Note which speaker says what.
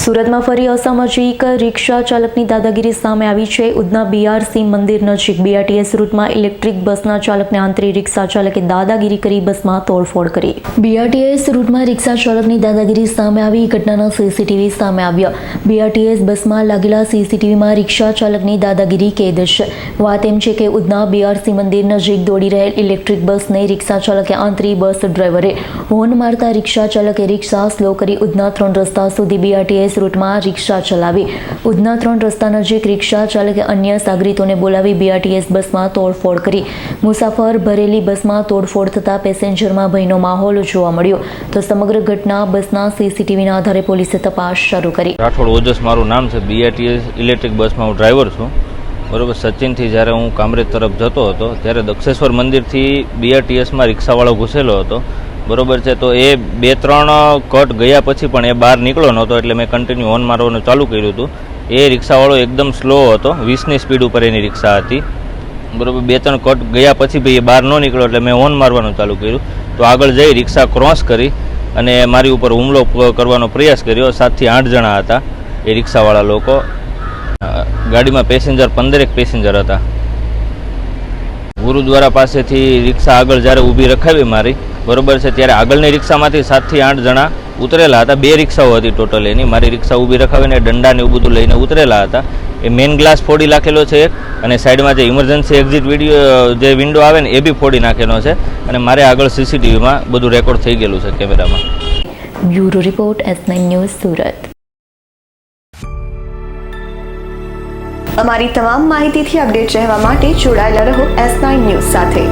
Speaker 1: સુરતમાં ફરી અસામાજિક રિક્ષા ચાલકની દાદાગીરી સામે આવી છે। ઉધના બીઆરસી મંદિર નજીક બીઆરટીએસ રૂટમાં ઇલેક્ટ્રિક બસના ચાલકને આંતરી રિક્ષા ચાલકે દાદાગીરી કરી બસમાં તોડફોડ કરી। બીઆરટીએસ રૂટમાં રિક્ષા ચાલકની દાદાગીરી સામે આવી ઘટનાના સીસીટીવી સામે આવ્યા। બીઆરટીએસ બસમાં લાગેલા સીસીટીવીમાં રિક્ષા ચાલકની દાદાગીરી કેદ છે। વાત એમ છે કે ઉધના બીઆરસી મંદિર નજીક દોડી રહેલ ઇલેક્ટ્રિક બસને રિક્ષા ચાલકે આંતરી બસ ડ્રાઈવરે હોર્ન મારતા રિક્ષા ચાલકે રિક્ષા સ્લો કરી ઉધના 3 રસ્તા સુધી બીઆરટીએસ રૂટમાં રિક્ષા ચલાવી। ઉધના 3 રસ્તા નજીક રિક્ષા ચાલકે અન્ય સાગરીતોને બોલાવી બીઆરટીએસ બસમાં તોડફોડ કરી। મુસાફર ભરેલી બસમાં તોડફોડ થતા પેસેન્જરમાં ભયનો માહોલ જોવા મળ્યો। તો સમગ્ર ઘટના બસના સીસીટીવીના આધારે પોલીસે તપાસ શરૂ કરી।
Speaker 2: રાઠોડ ઓજસ મારું નામ છે। બીઆરટીએસ ઇલેક્ટ્રિક બસમાં હું ડ્રાઈવર છું। બરોબર, સચિનથી જ્યારે હું કામરેજ તરફ જતો હતો ત્યારે દક્ષેશ્વર મંદિરથી બીઆરટીએસમાં રિક્ષાવાળો ઘૂસેલો હતો। બરોબર છે, તો એ 2-3 કટ ગયા પછી પણ એ બહાર નીકળ્યો નહોતો, એટલે મેં કન્ટિન્યુ હોર્ન મારવાનું ચાલુ કર્યું હતું। એ રિક્ષાવાળો એકદમ સ્લો હતો, 20ની સ્પીડ ઉપર એની રિક્ષા હતી। બરોબર, 2-3 કટ ગયા પછી ભાઈ એ બહાર ન નીકળ્યો એટલે મેં હોર્ન મારવાનું ચાલુ કર્યું। તો આગળ જઈ રિક્ષા ક્રોસ કરી અને મારી ઉપર હુમલો કરવાનો પ્રયાસ કર્યો। 7થી 8 જણા હતા એ રિક્ષાવાળા લોકો। ગાડીમાં પેસેન્જર 15 પેસેન્જર હતા। ગુરુદ્વારા પાસેથી રિક્ષા આગળ જ્યારે ઊભી રખાવી મારી, બરોબર છે, ત્યારે આગળની રિક્ષામાંથી 7થી 8 જણા ઉતરેલા હતા। 2 રિક્ષાઓ હતી ટોટલ એની। મારી રિક્ષા ઊભી રખાવીને દંડા ને એવું બધું લઈને ઉતરેલા હતા। એ મેઇન ગ્લાસ ફોડી નાખેલો છે એક, અને સાઈડમાં જે ઇમરજન્સી એક્ઝિટ જે વિન્ડો આવે ને એ બી ફોડી નાખેલો છે, અને મારે આગળ સીસીટીવીમાં બધું રેકોર્ડ થઈ ગયેલું છે કેમેરામાં।
Speaker 1: Bureau report S9 news Surat.
Speaker 3: અમારી તમામ માહિતીથી અપડેટ રહેવા માટે જોડાયેલા રહો S9 ન્યૂઝ સાથે।